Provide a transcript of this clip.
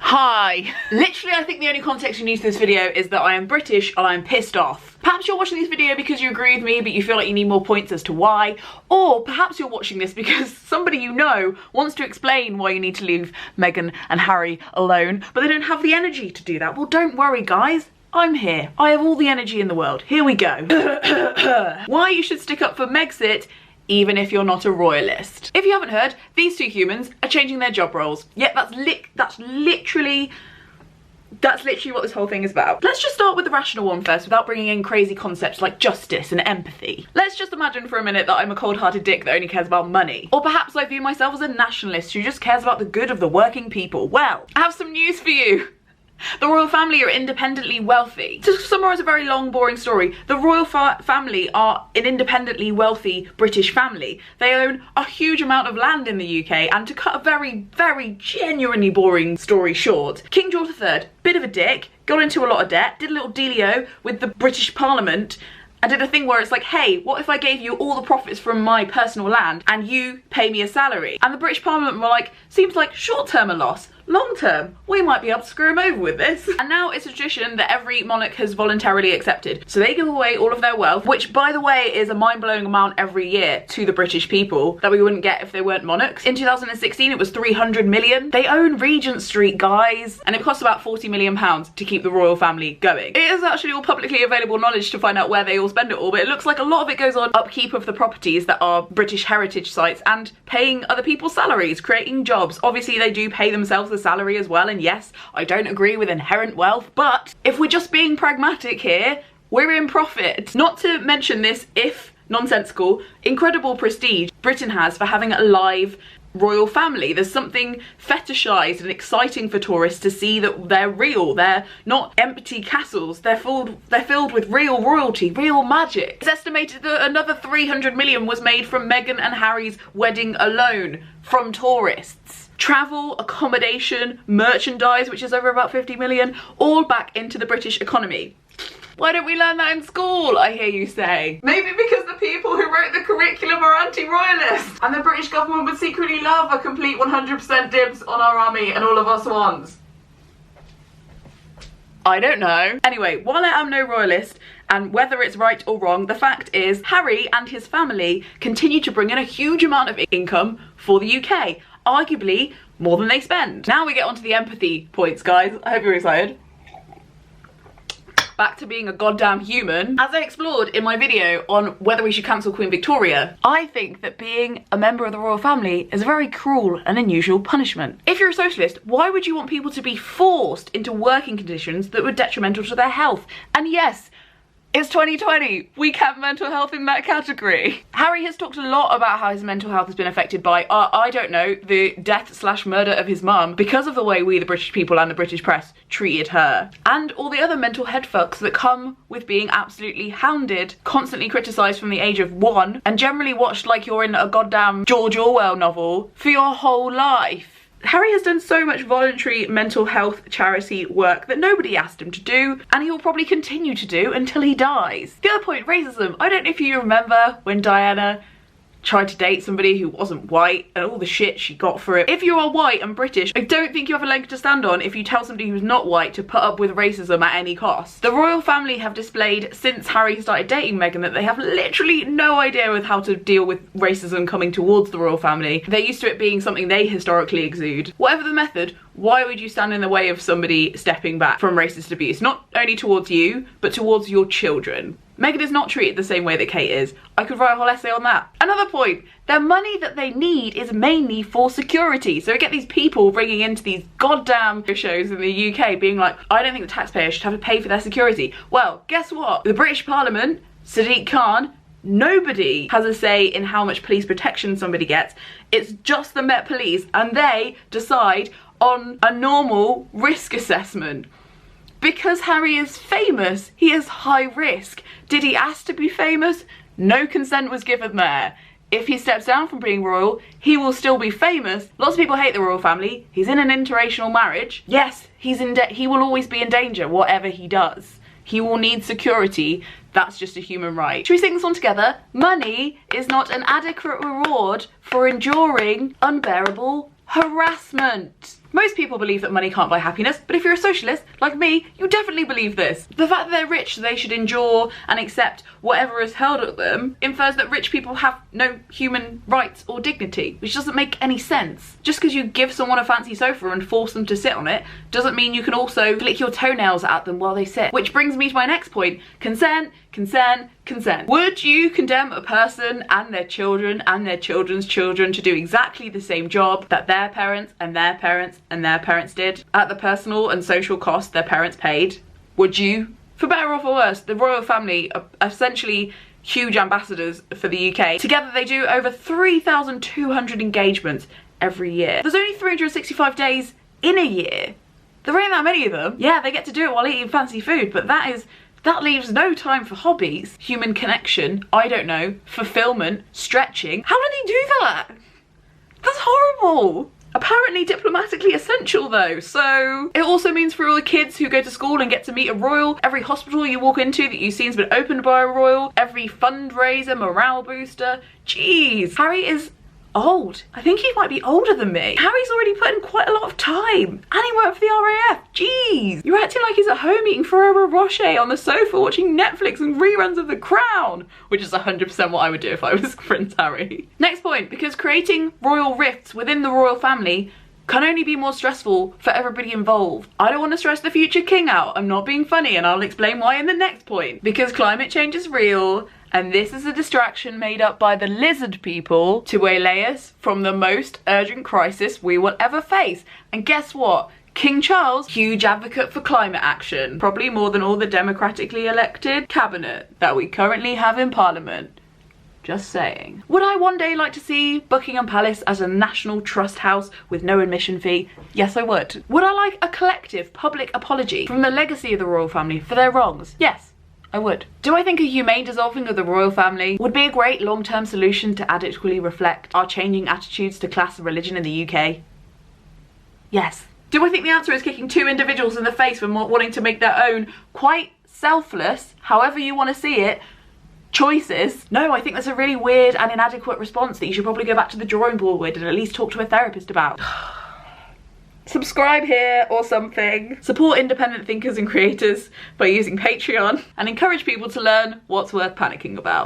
Hi. Literally, I think the only context you need to this video is that I am British and I'm pissed off. Perhaps you're watching this video because you agree with me but you feel like you need more points as to why, or perhaps you're watching this because somebody you know wants to explain why you need to leave Meghan and Harry alone, but they don't have the energy to do that. Well, don't worry guys. I'm here. I have all the energy in the world. Here we go. Why you should stick up for Megxit even if you're not a royalist. If you haven't heard, these two humans are changing their job roles. Yeah, that's literally what this whole thing is about. Let's just start with the rational one first without bringing in crazy concepts like justice and empathy. Let's just imagine for a minute that I'm a cold-hearted dick that only cares about money. Or perhaps I view myself as a nationalist who just cares about the good of the working people. Well, I have some news for you. The royal family are independently wealthy. To summarise a very long, boring story, the royal family are an independently wealthy British family. They own a huge amount of land in the UK, and to cut a very, very genuinely boring story short, King George III, bit of a dick, got into a lot of debt, did a little dealio with the British Parliament, and did a thing where it's like, hey, what if I gave you all the profits from my personal land and you pay me a salary? And the British Parliament were like, seems like short-term a loss. Long term, we might be able to screw him over with this. And now it's a tradition that every monarch has voluntarily accepted. So they give away all of their wealth, which by the way is a mind-blowing amount every year to the British people that we wouldn't get if they weren't monarchs. In 2016 it was 300 million. They own Regent Street, guys, and it costs about 40 million pounds to keep the royal family going. It is actually all publicly available knowledge to find out where they all spend it all, but it looks like a lot of it goes on upkeep of the properties that are British heritage sites and paying other people's salaries, creating jobs. Obviously they do pay themselves the salary as well, and yes, I don't agree with inherent wealth, but if we're just being pragmatic here, we're in profit. Not to mention this, if nonsensical, incredible prestige Britain has for having a live royal family. There's something fetishized and exciting for tourists to see that they're real. They're not empty castles. They're filled with real royalty, real magic. It's estimated that another 300 million was made from Meghan and Harry's wedding alone from tourists. Travel, accommodation, merchandise, which is over about 50 million, all back into the British economy. Why don't we learn that in school, I hear you say? Maybe because the people who wrote the curriculum are anti-royalists and the British government would secretly love a complete 100% dibs on our army and all of our swans. I don't know. Anyway, while I am no royalist, and whether it's right or wrong, the fact is Harry and his family continue to bring in a huge amount of income for the UK. Arguably more than they spend. Now we get onto the empathy points, guys. I hope you're excited. Back to being a goddamn human. As I explored in my video on whether we should cancel Queen Victoria, I think that being a member of the royal family is a very cruel and unusual punishment. If you're a socialist, why would you want people to be forced into working conditions that were detrimental to their health? And yes, it's 2020, we count mental health in that category. Harry has talked a lot about how his mental health has been affected by, I don't know, the death/murder of his mum because of the way we, the British people and the British press, treated her. And all the other mental head fucks that come with being absolutely hounded, constantly criticised from the age of 1, and generally watched like you're in a goddamn George Orwell novel for your whole life. Harry has done so much voluntary mental health charity work that nobody asked him to do, and he will probably continue to do until he dies. The other point, racism. I don't know if you remember when Diana tried to date somebody who wasn't white and all the shit she got for it. If you are white and British, I don't think you have a leg to stand on if you tell somebody who's not white to put up with racism at any cost. The royal family have displayed since Harry started dating Meghan that they have literally no idea with how to deal with racism coming towards the royal family. They're used to it being something they historically exude. Whatever the method, why would you stand in the way of somebody stepping back from racist abuse? Not only towards you, but towards your children. Meghan is not treated the same way that Kate is. I could write a whole essay on that. Another point, their money that they need is mainly for security. So we get these people bringing into these goddamn shows in the UK being like, I don't think the taxpayer should have to pay for their security. Well, guess what? The British Parliament, Sadiq Khan, nobody has a say in how much police protection somebody gets. It's just the Met Police, and they decide on a normal risk assessment. Because Harry is famous, he is high risk. Did he ask to be famous? No consent was given there. If he steps down from being royal, he will still be famous. Lots of people hate the royal family. He's in an interracial marriage. Yes, he will always be in danger, whatever he does. He will need security. That's just a human right. Should we sing this one together? Money is not an adequate reward for enduring unbearable harassment. Most people believe that money can't buy happiness, but if you're a socialist, like me, you definitely believe this. The fact that they're rich, they should endure and accept whatever is hurled at them, infers that rich people have no human rights or dignity, which doesn't make any sense. Just because you give someone a fancy sofa and force them to sit on it, doesn't mean you can also flick your toenails at them while they sit. Which brings me to my next point. Consent, consent, consent. Would you condemn a person and their children and their children's children to do exactly the same job that their parents and their parents and their parents did at the personal and social cost their parents paid? Would you? For better or for worse, the royal family are essentially huge ambassadors for the UK. Together they do over 3,200 engagements every year. There's only 365 days in a year. There ain't that many of them. Yeah, they get to do it while eating fancy food, but that leaves no time for hobbies, human connection, I don't know, fulfillment, stretching. How did he do that? That's horrible. Apparently diplomatically essential though, so it also means for all the kids who go to school and get to meet a royal, every hospital you walk into that you've seen has been opened by a royal, every fundraiser, morale booster. Jeez, Harry is old. I think he might be older than me. Harry's already put in quite a lot of time and he worked for the RAF. Jeez, you're acting like he's at home eating Ferrero Rocher on the sofa watching Netflix and reruns of The Crown, which is 100% what I would do if I was Prince Harry. Next point, because creating royal rifts within the royal family can only be more stressful for everybody involved. I don't want to stress the future king out. I'm not being funny and I'll explain why in the next point. Because climate change is real and this is a distraction made up by the lizard people to waylay us from the most urgent crisis we will ever face. And guess what? King Charles, huge advocate for climate action, probably more than all the democratically elected cabinet that we currently have in Parliament. Just saying. Would I one day like to see Buckingham Palace as a national trust house with no admission fee? Yes, I would. Would I like a collective public apology from the legacy of the royal family for their wrongs? Yes, I would. Do I think a humane dissolving of the royal family would be a great long-term solution to adequately reflect our changing attitudes to class and religion in the UK? Yes. Do I think the answer is kicking two individuals in the face for wanting to make their own, quite selfless, however you want to see it, choices? No, I think that's a really weird and inadequate response that you should probably go back to the drawing board with and at least talk to a therapist about. Subscribe here or something. Support independent thinkers and creators by using Patreon and encourage people to learn what's worth panicking about.